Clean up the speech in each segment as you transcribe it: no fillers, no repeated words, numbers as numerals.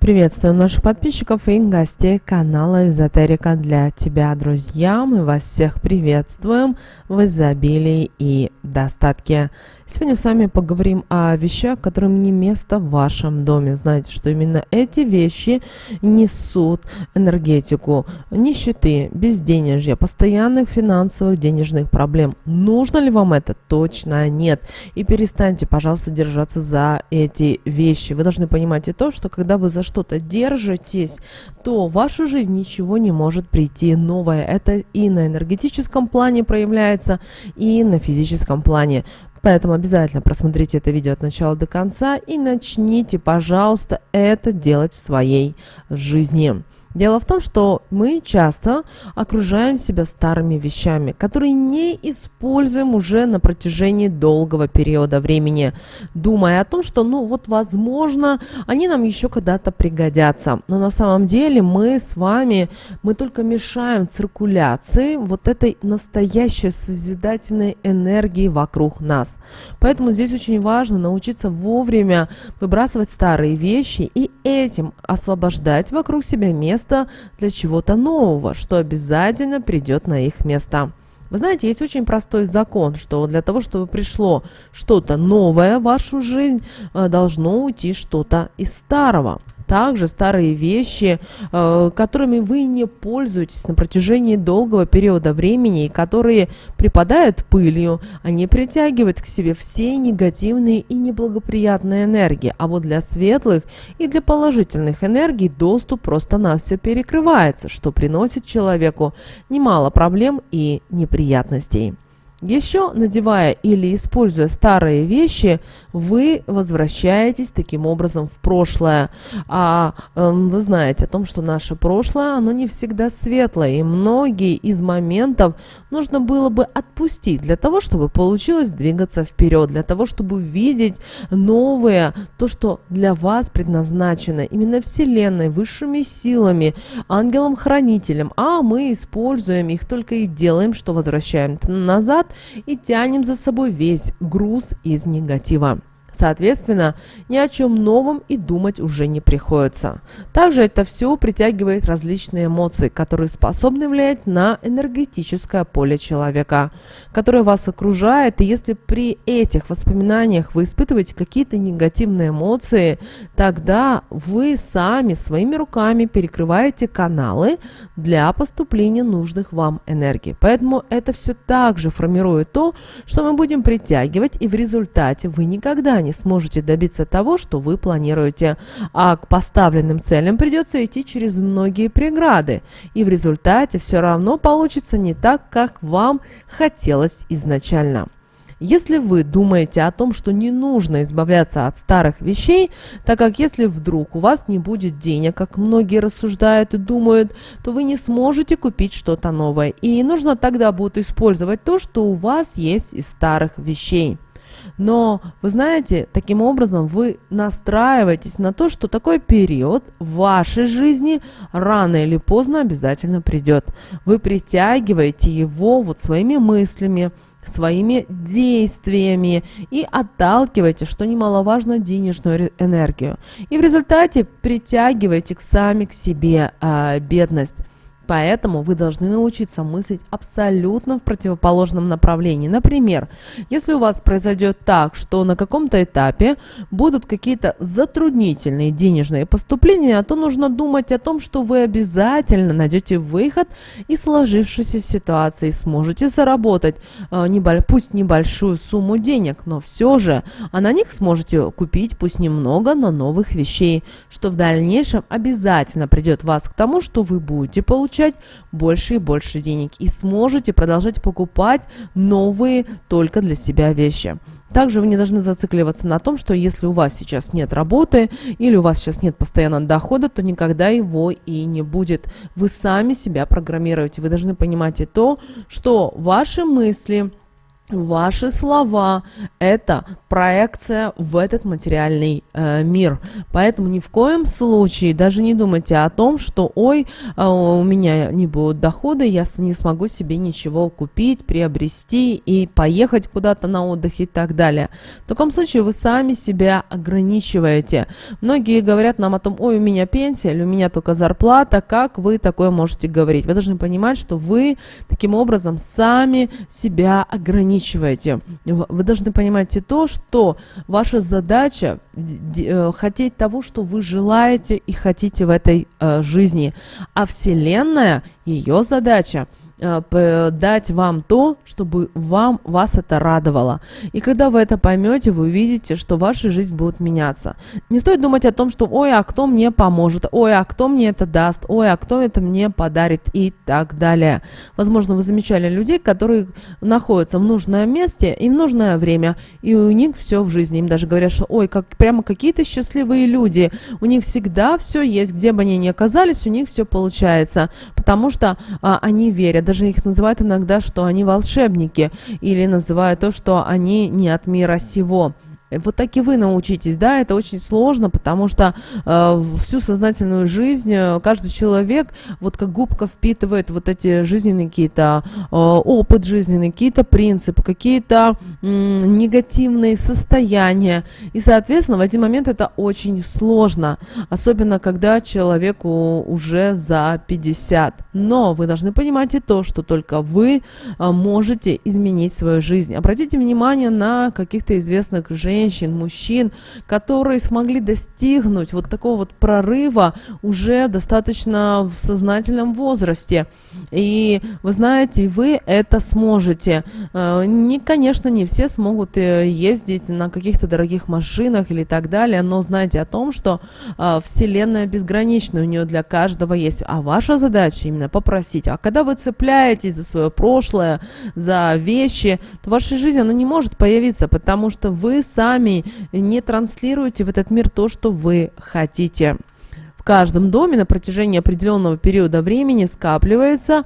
Приветствую наших подписчиков и гостей канала Эзотерика для тебя, друзья. Мы вас всех приветствуем в изобилии и достатке. Сегодня с вами поговорим о вещах, которым не место в вашем доме. Знаете, что именно эти вещи несут энергетику нищеты, безденежья, постоянных финансовых денежных проблем. Нужно ли вам это? Точно нет. И перестаньте, пожалуйста, держаться за эти вещи. Вы должны понимать и то, что когда вы за что-то держитесь, то в вашу жизнь ничего не может прийти новое. Это и на энергетическом плане проявляется, и на физическом плане. Поэтому обязательно просмотрите это видео от начала до конца и начните, пожалуйста, это делать в своей жизни. Дело в том, что мы часто окружаем себя старыми вещами, которые не используем уже на протяжении долгого периода времени, думая о том, что, возможно, они нам еще когда-то пригодятся. Но на самом деле мы только мешаем циркуляции вот этой настоящей созидательной энергии вокруг нас. Поэтому здесь очень важно научиться вовремя выбрасывать старые вещи и этим освобождать вокруг себя место для чего-то нового, что обязательно придет на их место. Вы знаете, есть очень простой закон, что для того, чтобы пришло что-то новое в вашу жизнь, должно уйти что-то из старого. Также старые вещи, которыми вы не пользуетесь на протяжении долгого периода времени и которые припадают пылью, они притягивают к себе все негативные и неблагоприятные энергии. А вот для светлых и для положительных энергий доступ просто-навсего перекрывается, что приносит человеку немало проблем и неприятностей. Еще надевая или используя старые вещи, вы возвращаетесь таким образом в прошлое. Вы знаете о том, что наше прошлое, оно не всегда светлое, и многие из моментов нужно было бы отпустить для того, чтобы получилось двигаться вперед, для того, чтобы увидеть новое, то, что для вас предназначено именно Вселенной, высшими силами, ангелом-хранителем, а мы используем их только и делаем, что возвращаем назад, и тянем за собой весь груз из негатива. Соответственно, ни о чем новом и думать уже не приходится. Также это все притягивает различные эмоции, которые способны влиять на энергетическое поле человека, которое вас окружает. И если при этих воспоминаниях вы испытываете какие-то негативные эмоции, тогда вы сами своими руками перекрываете каналы для поступления нужных вам энергий. Поэтому это все также формирует то, что мы будем притягивать, и в результате вы никогда не сможете добиться того, что вы планируете, а к поставленным целям придется идти через многие преграды, и в результате все равно получится не так, как вам хотелось изначально. Если вы думаете о том, что не нужно избавляться от старых вещей, так как если вдруг у вас не будет денег, как многие рассуждают и думают, то вы не сможете купить что-то новое, и нужно тогда будет использовать то, что у вас есть из старых вещей. Но, вы знаете, таким образом вы настраиваетесь на то, что такой период в вашей жизни рано или поздно обязательно придет. Вы притягиваете его своими мыслями, своими действиями и отталкиваете, что немаловажно, денежную энергию. И в результате притягиваете сами к себе бедность. Поэтому вы должны научиться мыслить абсолютно в противоположном направлении. Например, если у вас произойдет так, что на каком-то этапе будут какие-то затруднительные денежные поступления, то нужно думать о том, что вы обязательно найдете выход из сложившейся ситуации, сможете заработать пусть небольшую сумму денег, но все же, а на них сможете купить пусть немного, но новых вещей, что в дальнейшем обязательно придет вас к тому, что вы будете получать больше и больше денег и сможете продолжать покупать новые только для себя вещи. Также вы не должны зацикливаться на том, что если у вас сейчас нет работы или у вас сейчас нет постоянного дохода, то никогда его и не будет. Вы сами себя программируете. Вы должны понимать и то, что ваши мысли, Ваши слова– это проекция в этот материальный мир. Поэтому ни в коем случае даже не думайте о том, что ой, у меня не будут дохода, я не смогу себе ничего купить, приобрести и поехать куда-то на отдых и так далее. В таком случае вы сами себя ограничиваете. Многие говорят нам о том, ой, у меня пенсия или у меня только зарплата, как вы такое можете говорить? Вы должны понимать, что вы таким образом сами себя ограничиваете. Вы должны понимать и то, что ваша задача хотеть того, что вы желаете и хотите в этой жизни. А Вселенная, ее задача дать вам то, чтобы вас это радовало. И когда вы это поймете, вы увидите, что ваша жизнь будет меняться. Не стоит думать о том, что ой, а кто мне поможет, ой, а кто мне это даст, ой, а кто это мне подарит и так далее. Возможно, вы замечали людей, которые находятся в нужном месте и в нужное время, и у них все в жизни. Им даже говорят, что ой, прямо какие-то счастливые люди, у них всегда все есть, где бы они ни оказались, у них все получается, потому что они верят. Даже их называют иногда, что они волшебники, или называют то, что они не от мира сего. Вот так и вы научитесь, да, это очень сложно, потому что всю сознательную жизнь каждый человек вот как губка впитывает вот эти жизненные какие-то, опыт жизненный, какие-то принципы, какие-то негативные состояния, и, соответственно, в один момент это очень сложно, особенно когда человеку уже за 50. Но вы должны понимать и то, что только вы можете изменить свою жизнь. Обратите внимание на каких-то известных женщин, мужчин, которые смогли достигнуть вот такого вот прорыва уже достаточно в сознательном возрасте. И вы знаете, вы это сможете. Конечно, не все смогут ездить на каких-то дорогих машинах или так далее, но знайте о том, что Вселенная безгранична, у нее для каждого есть. А ваша задача именно попросить. А когда вы цепляетесь за свое прошлое, за вещи, то в вашей жизни оно не может появиться, потому что вы сами не транслируете в этот мир то, что вы хотите. В каждом доме на протяжении определенного периода времени скапливается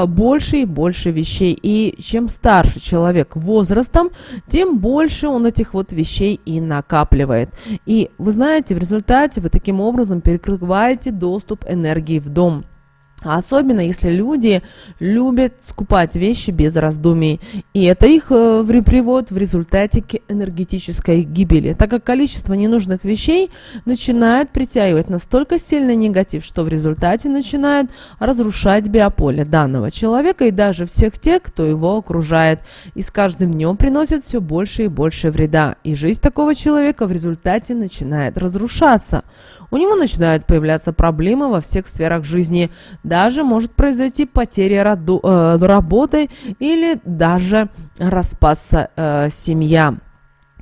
больше и больше вещей. И чем старше человек возрастом, тем больше он этих вот вещей и накапливает. И вы знаете, в результате вы таким образом перекрываете доступ энергии в дом. А особенно, если люди любят скупать вещи без раздумий. И это их приводит в результате к энергетической гибели, так как количество ненужных вещей начинает притягивать настолько сильный негатив, что в результате начинает разрушать биополе данного человека и даже всех тех, кто его окружает. И с каждым днем приносит все больше и больше вреда. И жизнь такого человека в результате начинает разрушаться. У него начинают появляться проблемы во всех сферах жизни. Даже может произойти потеря работы или даже распасться семья.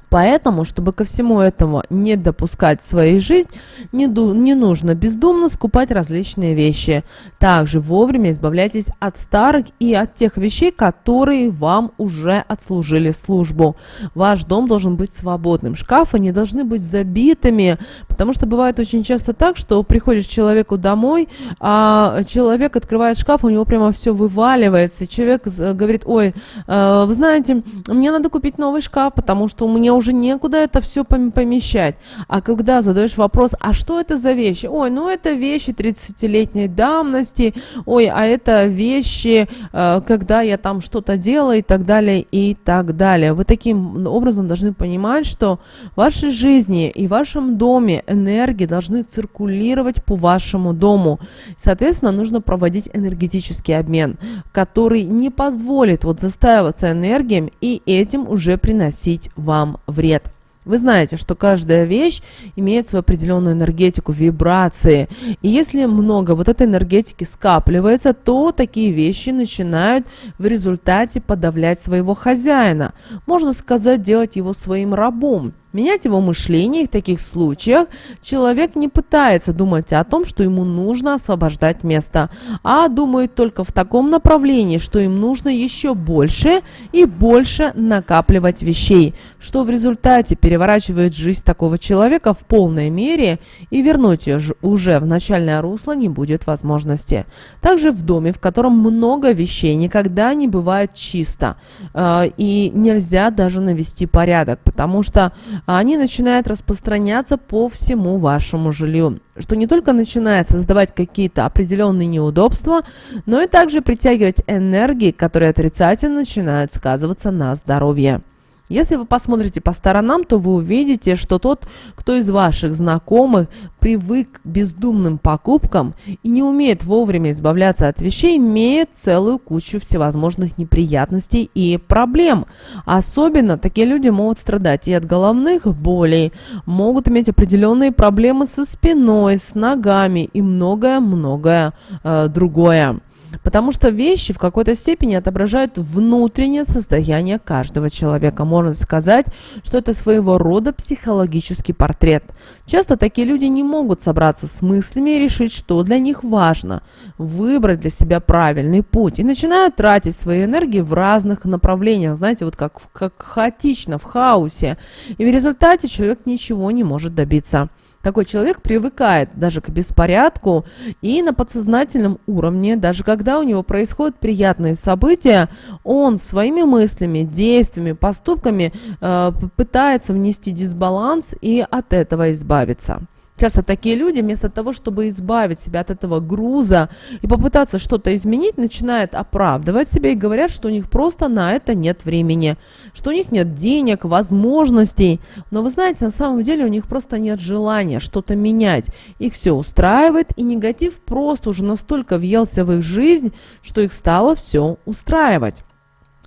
Поэтому, чтобы ко всему этому не допускать в своей жизни, не нужно бездумно скупать различные вещи. Также вовремя избавляйтесь от старых и от тех вещей, которые вам уже отслужили службу. Ваш дом должен быть свободным. Шкафы не должны быть забитыми, потому что бывает очень часто так, что приходишь к человеку домой, а человек открывает шкаф, у него прямо все вываливается. И человек говорит: ой, вы знаете, мне надо купить новый шкаф, потому что у меня уже некуда это все помещать. А когда задаешь вопрос, а что это за вещи? Ой, ну это вещи 30-летней давности, ой, а это вещи, когда я там что-то делаю и так далее, и так далее. Вы таким образом должны понимать, что в вашей жизни и в вашем доме энергии должны циркулировать по вашему дому. Соответственно, нужно проводить энергетический обмен, который не позволит вот застаиваться энергиям и этим уже приносить вам вред. Вы знаете, что каждая вещь имеет свою определенную энергетику, вибрации. И если много вот этой энергетики скапливается, то такие вещи начинают в результате подавлять своего хозяина. Можно сказать, делать его своим рабом. Менять его мышление, и в таких случаях человек не пытается думать о том, что ему нужно освобождать место, а думает только в таком направлении, что им нужно еще больше и больше накапливать вещей, что в результате переворачивает жизнь такого человека в полной мере, и вернуть ее уже в начальное русло не будет возможности. Также в доме, в котором много вещей, никогда не бывает чисто, и нельзя даже навести порядок, потому что они начинают распространяться по всему вашему жилью, что не только начинает создавать какие-то определенные неудобства, но и также притягивать энергии, которые отрицательно начинают сказываться на здоровье. Если вы посмотрите по сторонам, то вы увидите, что тот, кто из ваших знакомых привык к бездумным покупкам и не умеет вовремя избавляться от вещей, имеет целую кучу всевозможных неприятностей и проблем. Особенно такие люди могут страдать и от головных болей, могут иметь определенные проблемы со спиной, с ногами и многое-многое другое. Потому что вещи в какой-то степени отображают внутреннее состояние каждого человека. Можно сказать, что это своего рода психологический портрет. Часто такие люди не могут собраться с мыслями и решить, что для них важно, выбрать для себя правильный путь, и начинают тратить свои энергии в разных направлениях, знаете, вот как хаотично, в хаосе. И в результате человек ничего не может добиться. Такой человек привыкает даже к беспорядку, и на подсознательном уровне, даже когда у него происходят приятные события, он своими мыслями, действиями, поступками пытается внести дисбаланс и от этого избавиться. Часто такие люди, вместо того, чтобы избавить себя от этого груза и попытаться что-то изменить, начинают оправдывать себя и говорят, что у них просто на это нет времени, что у них нет денег, возможностей. Но вы знаете, на самом деле у них просто нет желания что-то менять. Их все устраивает, и негатив просто уже настолько въелся в их жизнь, что их стало все устраивать.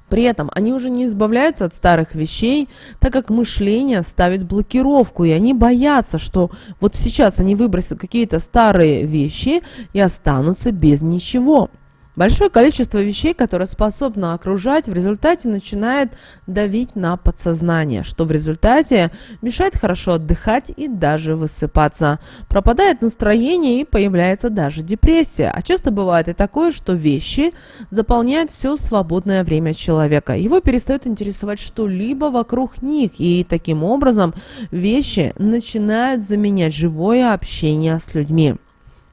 При этом они уже не избавляются от старых вещей, так как мышление ставит блокировку, и они боятся, что вот сейчас они выбросят какие-то старые вещи и останутся без ничего. Большое количество вещей, которые способны окружать, в результате начинает давить на подсознание, что в результате мешает хорошо отдыхать и даже высыпаться. Пропадает настроение и появляется даже депрессия. А часто бывает и такое, что вещи заполняют все свободное время человека. Его перестает интересовать что-либо вокруг них, и таким образом вещи начинают заменять живое общение с людьми.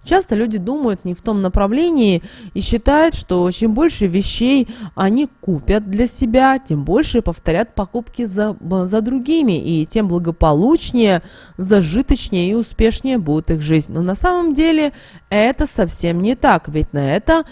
Часто люди думают не в том направлении и считают, что чем больше вещей они купят для себя, тем больше повторят покупки за другими, и тем благополучнее, зажиточнее и успешнее будет их жизнь. Но на самом деле это совсем не так, ведь на это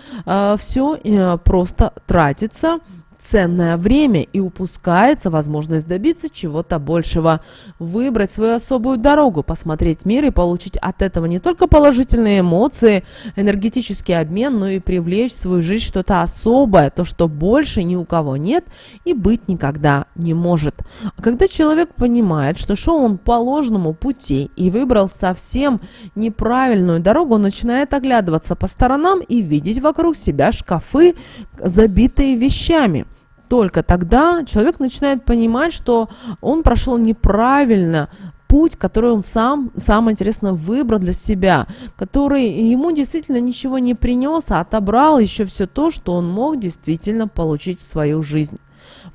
все просто тратится ценное время и упускается возможность добиться чего-то большего, выбрать свою особую дорогу, посмотреть мир и получить от этого не только положительные эмоции, энергетический обмен, но и привлечь в свою жизнь что-то особое, то, что больше ни у кого нет и быть никогда не может. А когда человек понимает, что шел он по ложному пути и выбрал совсем неправильную дорогу, он начинает оглядываться по сторонам и видеть вокруг себя шкафы, забитые вещами. Только тогда человек начинает понимать, что он прошел неправильно путь, который он самое интересное, выбрал для себя, который ему действительно ничего не принес, а отобрал еще все то, что он мог действительно получить в свою жизнь.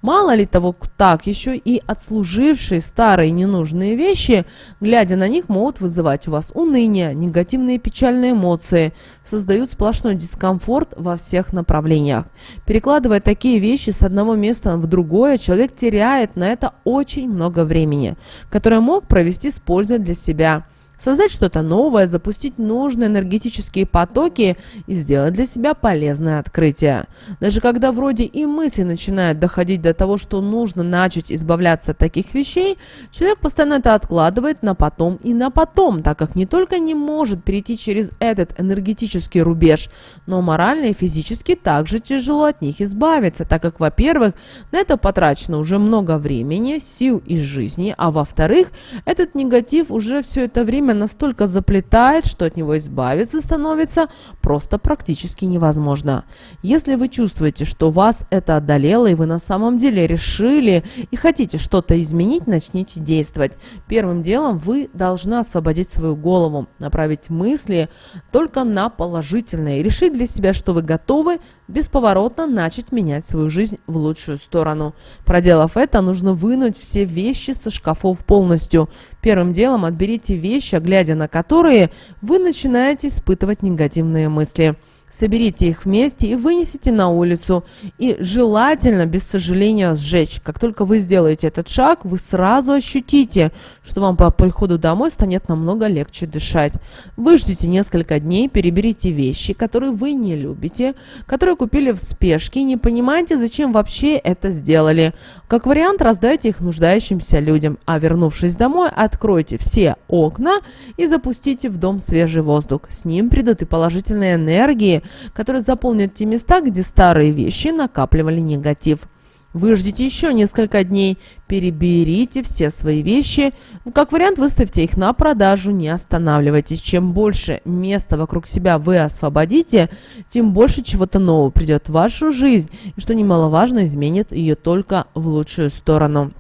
Мало ли того, так еще и отслужившие старые ненужные вещи, глядя на них, могут вызывать у вас уныние, негативные печальные эмоции, создают сплошной дискомфорт во всех направлениях. Перекладывая такие вещи с одного места в другое, человек теряет на это очень много времени, которое мог провести с пользой для себя. Создать что-то новое, запустить нужные энергетические потоки и сделать для себя полезное открытие. Даже когда вроде и мысли начинают доходить до того, что нужно начать избавляться от таких вещей, человек постоянно это откладывает на потом и на потом, так как не только не может перейти через этот энергетический рубеж, но морально и физически также тяжело от них избавиться, так как, во-первых, на это потрачено уже много времени, сил и жизни, а во-вторых, этот негатив уже все это время время настолько заплетает, что от него избавиться становится просто практически невозможно. Если вы чувствуете, что вас это одолело, и вы на самом деле решили и хотите что-то изменить, начните действовать. Первым делом вы должны освободить свою голову, направить мысли только на положительное и решить для себя, что вы готовы бесповоротно начать менять свою жизнь в лучшую сторону. Проделав это, нужно вынуть все вещи со шкафов полностью. Первым делом отберите вещи, глядя на которые вы начинаете испытывать негативные мысли. Соберите их вместе и вынесите на улицу. И желательно, без сожаления, сжечь. Как только вы сделаете этот шаг, вы сразу ощутите, что вам по приходу домой станет намного легче дышать. Выждите несколько дней, переберите вещи, которые вы не любите, которые купили в спешке и не понимаете, зачем вообще это сделали. Как вариант, раздайте их нуждающимся людям, а вернувшись домой, откройте все окна и запустите в дом свежий воздух. С ним придут и положительные энергии, которые заполнят те места, где старые вещи накапливали негатив. Выждите еще несколько дней, переберите все свои вещи. Как вариант, выставьте их на продажу, не останавливайтесь. Чем больше места вокруг себя вы освободите, тем больше чего-то нового придет в вашу жизнь, и, что немаловажно, изменит ее только в лучшую сторону.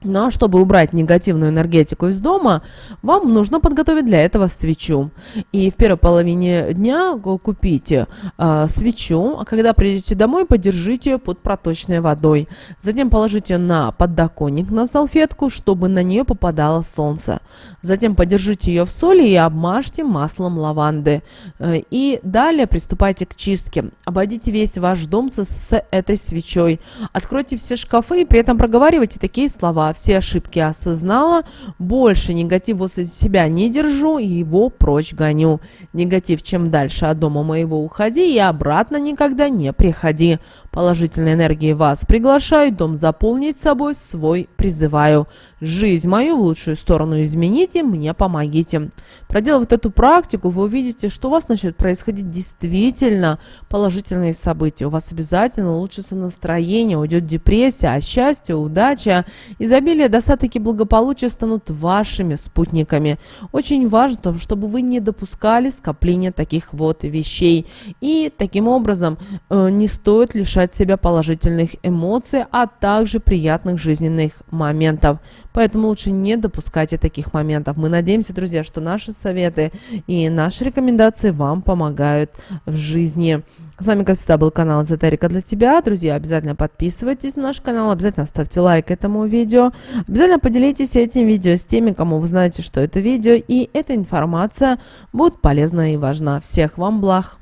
Но чтобы убрать негативную энергетику из дома, вам нужно подготовить для этого свечу. И в первой половине дня купите свечу, а когда придете домой, подержите ее под проточной водой. Затем положите на подоконник на салфетку, чтобы на нее попадало солнце. Затем подержите ее в соли и обмажьте маслом лаванды. И далее приступайте к чистке. Обойдите весь ваш дом с этой свечой. Откройте все шкафы и при этом проговаривайте такие слова: все ошибки осознала, больше негатив возле себя не держу, его прочь гоню. Негатив, чем дальше от дома моего уходи, и обратно никогда не приходи. Положительной энергией вас приглашаю, дом заполнить собой свой призываю. Жизнь мою в лучшую сторону измените, мне помогите. Проделав эту практику, вы увидите, что у вас начнет происходить действительно положительные события. У вас обязательно улучшится настроение, уйдет депрессия, а счастье, удача, изобилие, достаток и благополучие станут вашими спутниками. Очень важно, чтобы вы не допускали скопления таких вот вещей. И таким образом не стоит лишать себя положительных эмоций, а также приятных жизненных моментов. Поэтому лучше не допускайте таких моментов. Мы надеемся, друзья, что наши советы и наши рекомендации вам помогают в жизни. С вами, как всегда, был канал Эзотерика для тебя. Друзья, обязательно подписывайтесь на наш канал, обязательно ставьте лайк этому видео. Обязательно поделитесь этим видео с теми, кому вы знаете, что это видео и эта информация будет полезна и важна. Всех вам благ!